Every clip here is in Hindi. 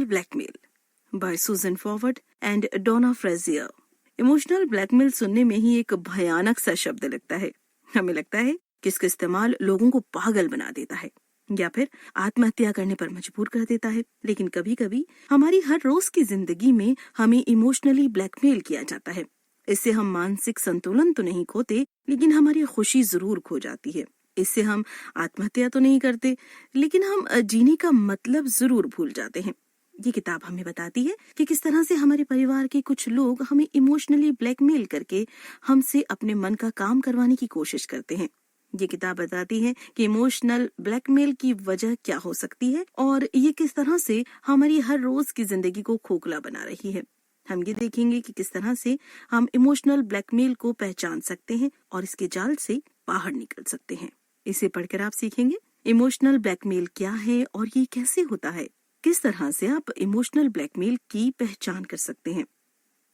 Emotional blackmail by Susan Forward and Donna Frazier. Emotional blackmail सुनने में ही एक भयानक सा शब्द लगता है। हमें लगता है कि इसका इस्तेमाल लोगों को पागल बना देता है या फिर आत्महत्या करने पर मजबूर कर देता है। लेकिन कभी कभी हमारी हर रोज की जिंदगी में हमें इमोशनली ब्लैकमेल किया जाता है। इससे हम मानसिक संतुलन तो नहीं खोते, लेकिन हमारी खुशी जरूर खो जाती है। इससे हम आत्महत्या तो नहीं करते, लेकिन हम जीने का मतलब जरूर भूल जाते हैं। ये किताब हमें बताती है कि किस तरह से हमारे परिवार के कुछ लोग हमें इमोशनली ब्लैकमेल करके हमसे अपने मन का काम करवाने की कोशिश करते हैं। ये किताब बताती है कि इमोशनल ब्लैकमेल की वजह क्या हो सकती है और ये किस तरह से हमारी हर रोज की जिंदगी को खोखला बना रही है। हम ये देखेंगे कि किस तरह से हम इमोशनल ब्लैकमेल को पहचान सकते हैं और इसके जाल से बाहर निकल सकते हैं। इसे पढ़कर आप सीखेंगे इमोशनल ब्लैकमेल क्या है और ये कैसे होता है, किस तरह से आप इमोशनल ब्लैकमेल की पहचान कर सकते हैं,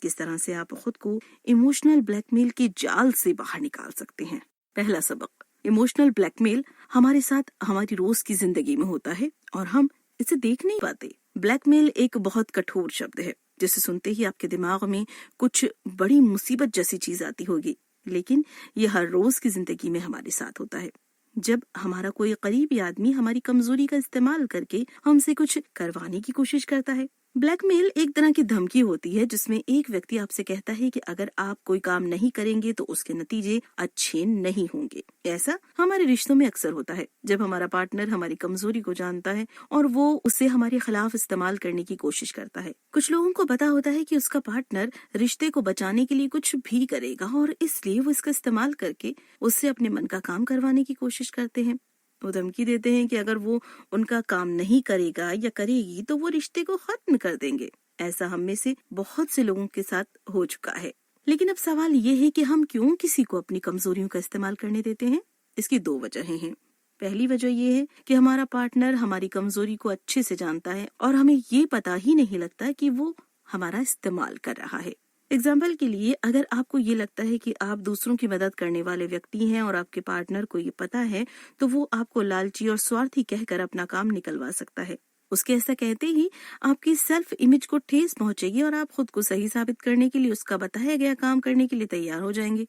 किस तरह से आप खुद को इमोशनल ब्लैकमेल के जाल से बाहर निकाल सकते हैं। पहला सबक, इमोशनल ब्लैकमेल हमारे साथ हमारी रोज की जिंदगी में होता है और हम इसे देख नहीं पाते। ब्लैकमेल एक बहुत कठोर शब्द है जिसे सुनते ही आपके दिमाग में कुछ बड़ी मुसीबत जैसी चीज आती होगी, लेकिन यह हर रोज की जिंदगी में हमारे साथ होता है। जब हमारा कोई करीबी आदमी हमारी कमजोरी का इस्तेमाल करके हमसे कुछ करवाने की कोशिश करता है। ब्लैकमेल एक तरह की धमकी होती है जिसमें एक व्यक्ति आपसे कहता है कि अगर आप कोई काम नहीं करेंगे तो उसके नतीजे अच्छे नहीं होंगे। ऐसा हमारे रिश्तों में अक्सर होता है जब हमारा पार्टनर हमारी कमजोरी को जानता है और वो उसे हमारे खिलाफ इस्तेमाल करने की कोशिश करता है। कुछ लोगों को पता होता है कि उसका पार्टनर रिश्ते को बचाने के लिए कुछ भी करेगा और इसलिए वो इसका इस्तेमाल करके उससे अपने मन का काम करवाने की कोशिश करते हैं। वो धमकी देते हैं कि अगर वो उनका काम नहीं करेगा या करेगी तो वो रिश्ते को खत्म कर देंगे। ऐसा हम में से बहुत से लोगों के साथ हो चुका है। लेकिन अब सवाल ये है कि हम क्यों किसी को अपनी कमजोरियों का इस्तेमाल करने देते हैं। इसकी दो वजहें हैं। पहली वजह ये है कि हमारा पार्टनर हमारी कमजोरी को अच्छे से जानता है और हमें ये पता ही नहीं लगता कि वो हमारा इस्तेमाल कर रहा है। एग्जाम्पल के लिए, अगर आपको ये लगता है कि आप दूसरों की मदद करने वाले व्यक्ति हैं और आपके पार्टनर को ये पता है, तो वो आपको लालची और स्वार्थी कहकर अपना काम निकलवा सकता है। उसके ऐसा कहते ही आपकी सेल्फ इमेज को ठेस पहुंचेगी और आप खुद को सही साबित करने के लिए उसका बताया गया काम करने के लिए तैयार हो जाएंगे।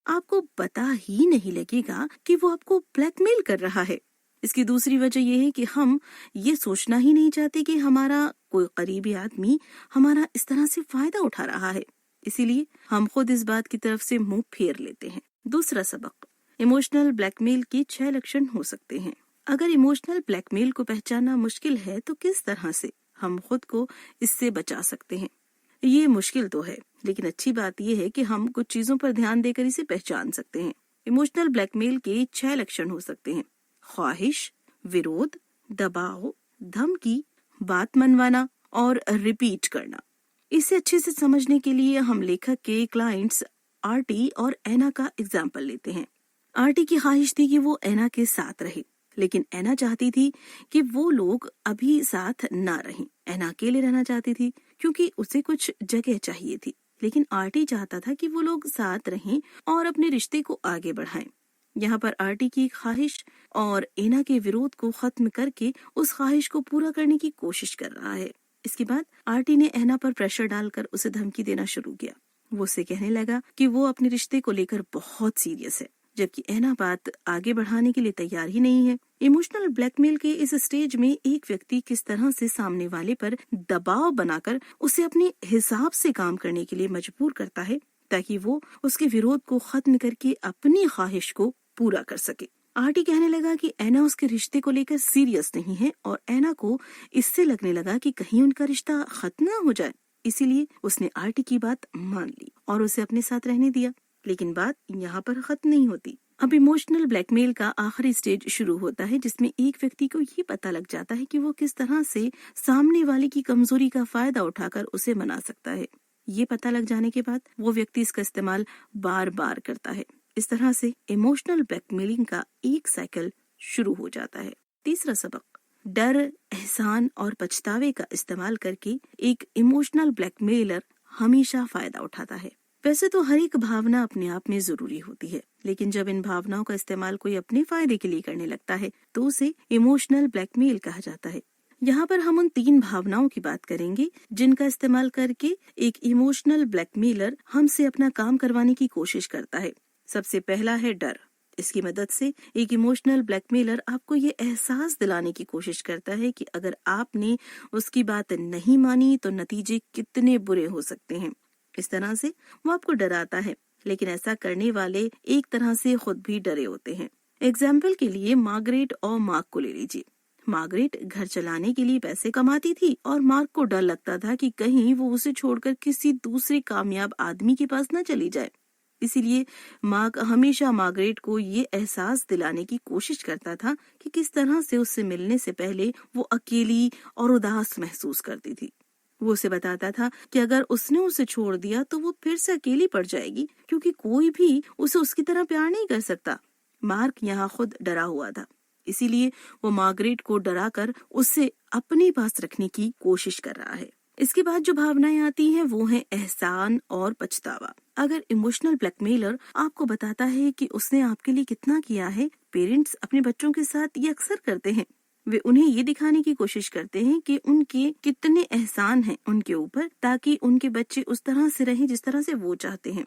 आपको पता ही नहीं लगेगा कि वो आपको ब्लैकमेल कर रहा है। इसकी दूसरी वजह यह है कि हम ये सोचना ही नहीं चाहते कि हमारा कोई करीबी आदमी हमारा इस तरह से फायदा उठा रहा है, इसीलिए हम खुद इस बात की तरफ से मुंह फेर लेते हैं। दूसरा सबक, इमोशनल ब्लैकमेल के 6 लक्षण हो सकते हैं। अगर इमोशनल ब्लैकमेल को पहचानना मुश्किल है तो किस तरह से हम खुद को इससे बचा सकते हैं। ये मुश्किल तो है, लेकिन अच्छी बात यह है कि हम कुछ चीजों पर ध्यान देकर इसे पहचान सकते हैं। इमोशनल ब्लैकमेल के 6 लक्षण हो सकते हैं। ख्वाहिश, विरोध, दबाव, धमकी, बात मनवाना और रिपीट करना। इसे अच्छे से समझने के लिए हम लेखक के क्लाइंट्स आरटी और एना का एग्जाम्पल लेते हैं। आरटी की ख्वाहिश थी कि वो एना के साथ रहे, लेकिन एना चाहती थी कि वो लोग अभी साथ ना रहें। एना अकेले रहना चाहती थी क्योंकि उसे कुछ जगह चाहिए थी, लेकिन आरटी चाहता था कि वो लोग साथ रहें और अपने रिश्ते को आगे बढ़ाएं। यहाँ पर आरटी की ख्वाहिश और एना के विरोध को खत्म करके उस ख्वाहिश को पूरा करने की कोशिश कर रहा है। इसके बाद आरटी ने एना पर प्रेशर डालकर उसे धमकी देना शुरू किया। वो उसे कहने लगा कि वो अपने रिश्ते को लेकर बहुत सीरियस है, जबकि एना बात आगे बढ़ाने के लिए तैयार ही नहीं है। इमोशनल ब्लैकमेल के इस स्टेज में एक व्यक्ति किस तरह से सामने वाले पर दबाव बनाकर उसे अपने हिसाब से काम करने के लिए मजबूर करता है, ताकि वो उसके विरोध को खत्म करके अपनी ख्वाहिश को पूरा कर सके। आरटी कहने लगा कि एना उसके रिश्ते को लेकर सीरियस नहीं है और एना को इससे लगने लगा कि कहीं उनका रिश्ता खत्म ना हो जाए। इसीलिए उसने आरटी की बात मान ली और उसे अपने साथ रहने दिया। लेकिन बात यहाँ पर खत्म नहीं होती। अब इमोशनल ब्लैकमेल का आखिरी स्टेज शुरू होता है, जिसमें एक व्यक्ति को ये पता लग जाता है कि वो किस तरह से सामने वाले की कमजोरी का फायदा उठाकर उसे मना सकता है। ये पता लग जाने के बाद वो व्यक्ति इसका इस्तेमाल बार बार करता है। इस तरह से इमोशनल ब्लैकमेलिंग का एक साइकिल शुरू हो जाता है। तीसरा सबक, डर, एहसान और पछतावे का इस्तेमाल करके एक इमोशनल ब्लैकमेलर हमेशा फायदा उठाता है। वैसे तो हर एक भावना अपने आप में जरूरी होती है, लेकिन जब इन भावनाओं का इस्तेमाल कोई अपने फायदे के लिए करने लगता है तो उसे इमोशनल ब्लैकमेल कहा जाता है। यहाँ पर हम उन 3 भावनाओं की बात करेंगे जिनका इस्तेमाल करके एक इमोशनल ब्लैकमेलर हमसे अपना काम करवाने की कोशिश करता है। सबसे पहला है डर। इसकी मदद से एक इमोशनल ब्लैकमेलर आपको ये एहसास दिलाने की कोशिश करता है कि अगर आपने उसकी बात नहीं मानी तो नतीजे कितने बुरे हो सकते हैं। इस तरह से वो आपको डराता है, लेकिन ऐसा करने वाले एक तरह से खुद भी डरे होते हैं। एग्जाम्पल के लिए मार्गरेट और मार्क को ले लीजिए। मार्गरेट घर चलाने के लिए पैसे कमाती थी और मार्क को डर लगता था कि कहीं वो उसे छोड़कर किसी दूसरे कामयाब आदमी के पास न चली जाए। इसीलिए मार्क हमेशा मार्गरेट को ये एहसास दिलाने की कोशिश करता था कि किस तरह से उससे मिलने से पहले वो अकेली और उदास महसूस करती थी। वो उसे बताता था कि अगर उसने उसे छोड़ दिया तो वो फिर से अकेली पड़ जाएगी, क्योंकि कोई भी उसे उसकी तरह प्यार नहीं कर सकता। मार्क यहाँ खुद डरा हुआ था, इसीलिए वो मार्गरेट को डराकर उसे अपने पास रखने की कोशिश कर रहा है। इसके बाद जो भावनाएं आती हैं वो है एहसान और पछतावा। अगर इमोशनल ब्लैकमेलर आपको बताता है कि उसने आपके लिए कितना किया है, पेरेंट्स अपने बच्चों के साथ ये अक्सर करते हैं। वे उन्हें ये दिखाने की कोशिश करते हैं कि उनके कितने एहसान हैं उनके ऊपर, ताकि उनके बच्चे उस तरह से रहें जिस तरह से वो चाहते हैं।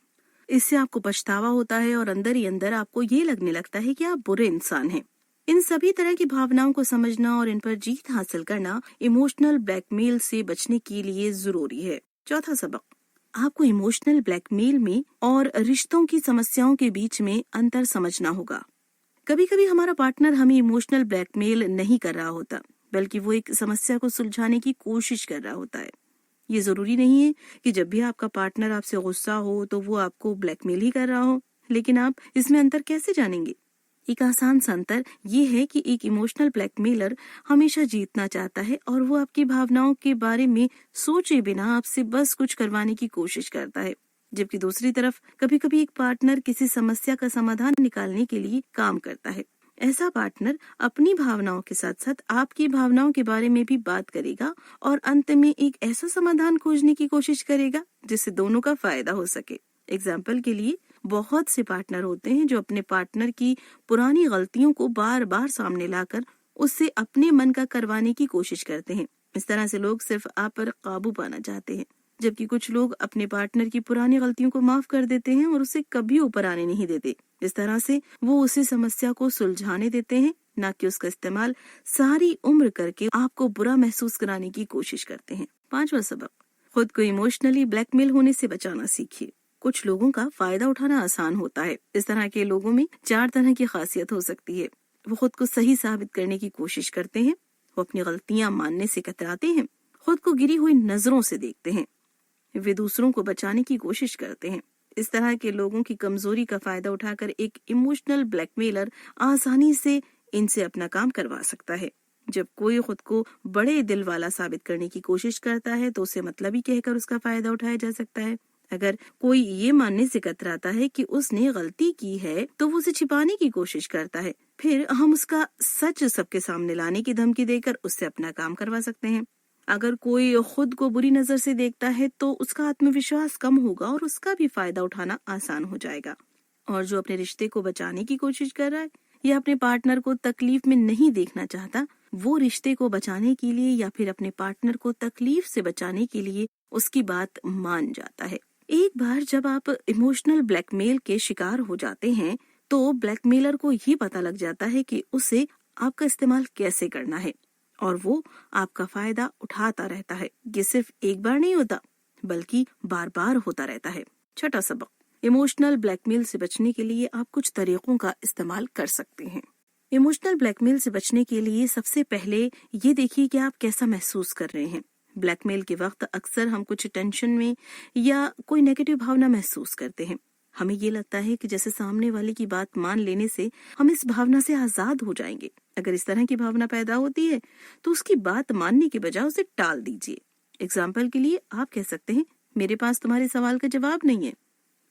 इससे आपको पछतावा होता है और अंदर ही अंदर आपको ये लगने लगता है कि आप बुरे इंसान हैं। इन सभी तरह की भावनाओं को समझना और इन पर जीत हासिल करना इमोशनल ब्लैकमेल से बचने के लिए जरूरी है। चौथा सबक, आपको इमोशनल ब्लैकमेल में और रिश्तों की समस्याओं के बीच में अंतर समझना होगा। कभी कभी हमारा पार्टनर हमें इमोशनल ब्लैकमेल नहीं कर रहा होता, बल्कि वो एक समस्या को सुलझाने की कोशिश कर रहा होता है। ये जरूरी नहीं है कि जब भी आपका पार्टनर आपसे गुस्सा हो तो वो आपको ब्लैकमेल ही कर रहा हो, लेकिन आप इसमें अंतर कैसे जानेंगे? एक आसान सा अंतर ये है कि एक इमोशनल ब्लैकमेलर हमेशा जीतना चाहता है और वो आपकी भावनाओं के बारे में सोचे बिना आपसे बस कुछ करवाने की कोशिश करता है, जबकि दूसरी तरफ कभी कभी एक पार्टनर किसी समस्या का समाधान निकालने के लिए काम करता है। ऐसा पार्टनर अपनी भावनाओं के साथ साथ आपकी भावनाओं के बारे में भी बात करेगा और अंत में एक ऐसा समाधान खोजने की कोशिश करेगा जिससे दोनों का फायदा हो सके। एग्जाम्पल के लिए, बहुत से पार्टनर होते हैं जो अपने पार्टनर की पुरानी गलतियों को बार बार सामने लाकर उससे अपने मन का करवाने की कोशिश करते हैं। इस तरह से लोग सिर्फ आप पर काबू पाना चाहते हैं, जबकि कुछ लोग अपने पार्टनर की पुरानी गलतियों को माफ कर देते हैं और उसे कभी ऊपर आने नहीं देते। इस तरह से वो उसे समस्या को सुलझाने देते हैं, न कि उसका इस्तेमाल सारी उम्र करके आपको बुरा महसूस कराने की कोशिश करते हैं। पांचवा सबक, खुद को इमोशनली ब्लैकमेल होने से बचाना सीखिए। कुछ लोगों का फायदा उठाना आसान होता है। इस तरह के लोगों में 4 तरह की खासियत हो सकती है। वो खुद को सही साबित करने की कोशिश करते हैं, वो अपनी गलतियां मानने से कतराते हैं, खुद को गिरी हुई नजरों से देखते हैं, वे दूसरों को बचाने की कोशिश करते हैं। इस तरह के लोगों की कमजोरी का फायदा उठाकर एक इमोशनल ब्लैकमेलर आसानी से इनसे अपना काम करवा सकता है। जब कोई खुद को बड़े दिल वाला साबित करने की कोशिश करता है तो उसे मतलबी कहकर उसका फायदा उठाया जा सकता है। अगर कोई ये मानने से कतराता है कि उसने गलती की है तो वो उसे छिपाने की कोशिश करता है। फिर हम उसका सच सबके सामने लाने की धमकी देकर उससे अपना काम करवा सकते हैं। अगर कोई खुद को बुरी नजर से देखता है तो उसका आत्मविश्वास कम होगा और उसका भी फायदा उठाना आसान हो जाएगा। और जो अपने रिश्ते को बचाने की कोशिश कर रहा है या अपने पार्टनर को तकलीफ में नहीं देखना चाहता, वो रिश्ते को बचाने के लिए या फिर अपने पार्टनर को तकलीफ से बचाने के लिए उसकी बात मान जाता है। एक बार जब आप इमोशनल ब्लैकमेल के शिकार हो जाते हैं तो ब्लैकमेलर को ये पता लग जाता है कि उसे आपका इस्तेमाल कैसे करना है और वो आपका फायदा उठाता रहता है। ये सिर्फ एक बार नहीं होता बल्कि बार बार होता रहता है। छठा सबक, इमोशनल ब्लैकमेल से बचने के लिए आप कुछ तरीकों का इस्तेमाल कर सकते हैं। इमोशनल ब्लैकमेल से बचने के लिए सबसे पहले ये देखिए कि आप कैसा महसूस कर रहे हैं। ब्लैकमेल के वक्त अक्सर हम कुछ टेंशन में या कोई नेगेटिव भावना महसूस करते हैं। हमें ये लगता है कि जैसे सामने वाले की बात मान लेने से हम इस भावना से आजाद हो जाएंगे। अगर इस तरह की भावना पैदा होती है तो उसकी बात मानने के बजाय उसे टाल दीजिए। एग्जाम्पल के लिए आप कह सकते हैं, मेरे पास तुम्हारे सवाल का जवाब नहीं है,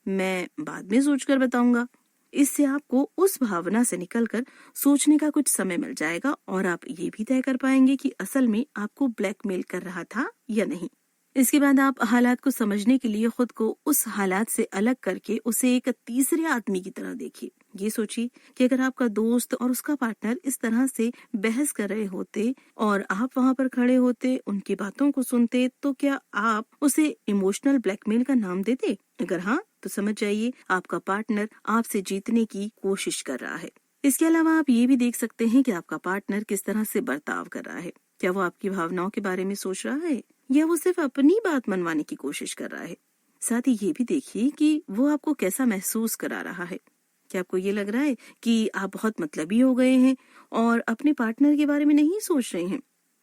मैं बाद में सोचकर बताऊंगा। इससे आपको उस भावना से निकलकर सोचने का कुछ समय मिल जाएगा और आप ये भी तय कर पाएंगे कि असल में आपको ब्लैकमेल कर रहा था या नहीं। इसके बाद आप हालात को समझने के लिए खुद को उस हालात से अलग करके उसे एक तीसरे आदमी की तरह देखिए। ये सोचिए कि अगर आपका दोस्त और उसका पार्टनर इस तरह से बहस कर रहे होते और आप वहां पर खड़े होते, उनकी बातों को सुनते, तो क्या आप उसे इमोशनल ब्लैकमेल का नाम देते? अगर हाँ, तो समझ जाइए आपका पार्टनर आपसे जीतने की कोशिश कर रहा है। इसके अलावा आप ये भी देख सकते हैं कि आपका पार्टनर किस तरह से बर्ताव कर रहा है। क्या वो आपकी भावनाओं के बारे में सोच रहा है या वो सिर्फ अपनी बात मनवाने की कोशिश कर रहा है? साथ ही ये भी देखिए कि वो आपको कैसा महसूस करा रहा है। क्या आपको ये लग रहा है कि आप बहुत मतलबी हो गए हैं और अपने पार्टनर के बारे में नहीं सोच रहे हैं?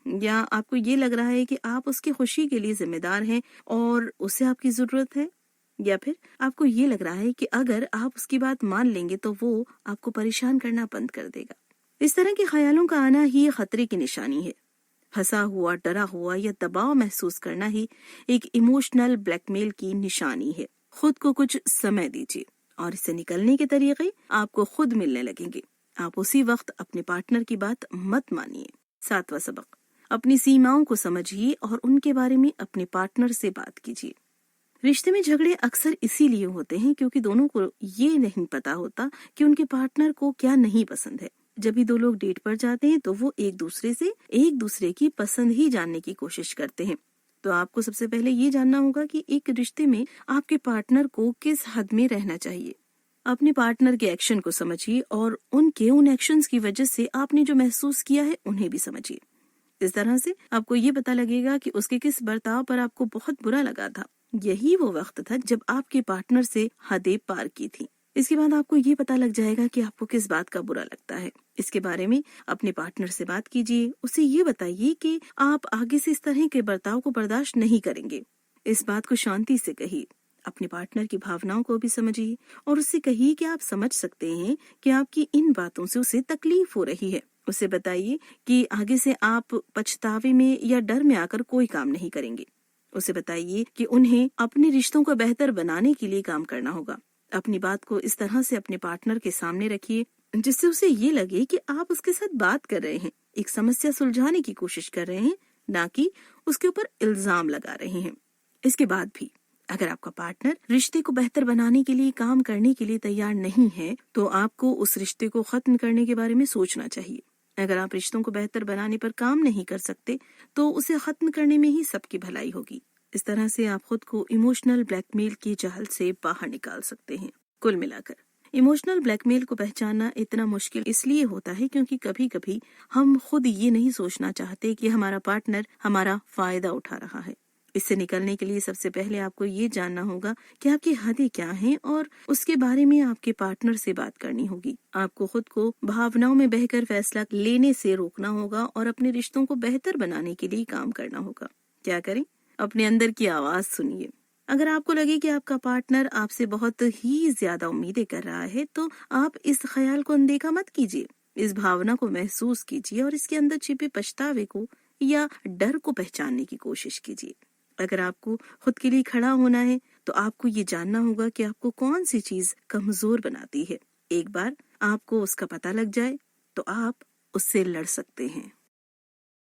या आपको ये लग रहा है कि आप उसकी खुशी के लिए जिम्मेदार हैं और उसे आपकी जरूरत है? या फिर आपको ये लग रहा है कि अगर आप उसकी बात मान लेंगे तो वो आपको परेशान करना बंद कर देगा? इस तरह के ख्यालों का आना ही खतरे की निशानी है। फंसा हुआ, डरा हुआ या दबाव महसूस करना ही एक इमोशनल ब्लैकमेल की निशानी है। खुद को कुछ समय दीजिए और इससे निकलने के तरीके आपको खुद मिलने लगेंगे। आप उसी वक्त अपने पार्टनर की बात मत मानिए। 7वां सबक, अपनी सीमाओं को समझिए और उनके बारे में अपने पार्टनर से बात कीजिए। रिश्ते में झगड़े अक्सर इसीलिए होते हैं क्योंकि दोनों को ये नहीं पता होता कि उनके पार्टनर को क्या नहीं पसंद है। जब भी दो लोग डेट पर जाते हैं तो वो एक दूसरे की पसंद ही जानने की कोशिश करते हैं। तो आपको सबसे पहले ये जानना होगा कि एक रिश्ते में आपके पार्टनर को किस हद में रहना चाहिए। अपने पार्टनर के एक्शन को समझिए और उन एक्शंस की वजह से आपने जो महसूस किया है उन्हें भी समझिए। इस तरह से आपको ये पता लगेगा कि उसके किस बर्ताव पर आपको बहुत बुरा लगा था। यही वो वक्त था जब आपके पार्टनर से हदें पार की थी। इसके बाद आपको ये पता लग जाएगा कि आपको किस बात का बुरा लगता है। इसके बारे में अपने पार्टनर से बात कीजिए। उसे ये बताइए कि आप आगे से इस तरह के बर्ताव को बर्दाश्त नहीं करेंगे। इस बात को शांति से कहिए। अपने पार्टनर की भावनाओं को भी समझिए और उससे कहिए कि आप समझ सकते हैं कि आपकी इन बातों से उसे तकलीफ हो रही है। उसे बताइए कि आगे से आप पछतावे में या डर में आकर कोई काम नहीं करेंगे। उसे बताइए कि उन्हें अपने रिश्तों को बेहतर बनाने के लिए काम करना होगा। अपनी बात को इस तरह से अपने पार्टनर के सामने रखिए जिससे उसे ये लगे कि आप उसके साथ बात कर रहे हैं, एक समस्या सुलझाने की कोशिश कर रहे हैं, ना कि उसके ऊपर इल्जाम लगा रहे हैं। इसके बाद भी अगर आपका पार्टनर रिश्ते को बेहतर बनाने के लिए काम करने के लिए तैयार नहीं है तो आपको उस रिश्ते को खत्म करने के बारे में सोचना चाहिए। अगर आप रिश्तों को बेहतर बनाने पर काम नहीं कर सकते तो उसे खत्म करने में ही सबकी भलाई होगी। इस तरह से आप खुद को इमोशनल ब्लैकमेल की जाल से बाहर निकाल सकते हैं। कुल मिलाकर इमोशनल ब्लैकमेल को पहचानना इतना मुश्किल इसलिए होता है क्योंकि कभी कभी हम खुद ये नहीं सोचना चाहते कि हमारा पार्टनर हमारा फायदा उठा रहा है। इससे निकलने के लिए सबसे पहले आपको ये जानना होगा कि आपकी हदें क्या हैं और उसके बारे में आपके पार्टनर से बात करनी होगी। आपको खुद को भावनाओं में बहकर फैसला लेने से रोकना होगा और अपने रिश्तों को बेहतर बनाने के लिए काम करना होगा। क्या करें? अपने अंदर की आवाज सुनिए। अगर आपको लगे कि आपका पार्टनर आपसे बहुत ही ज्यादा उम्मीदें कर रहा है तो आप इस ख्याल को अनदेखा मत कीजिए। इस भावना को महसूस कीजिए और इसके अंदर छिपे पछतावे को या डर को पहचानने की कोशिश कीजिए। अगर आपको खुद के लिए खड़ा होना है तो आपको ये जानना होगा कि आपको कौन सी चीज कमजोर बनाती है। एक बार आपको उसका पता लग जाए तो आप उससे लड़ सकते हैं।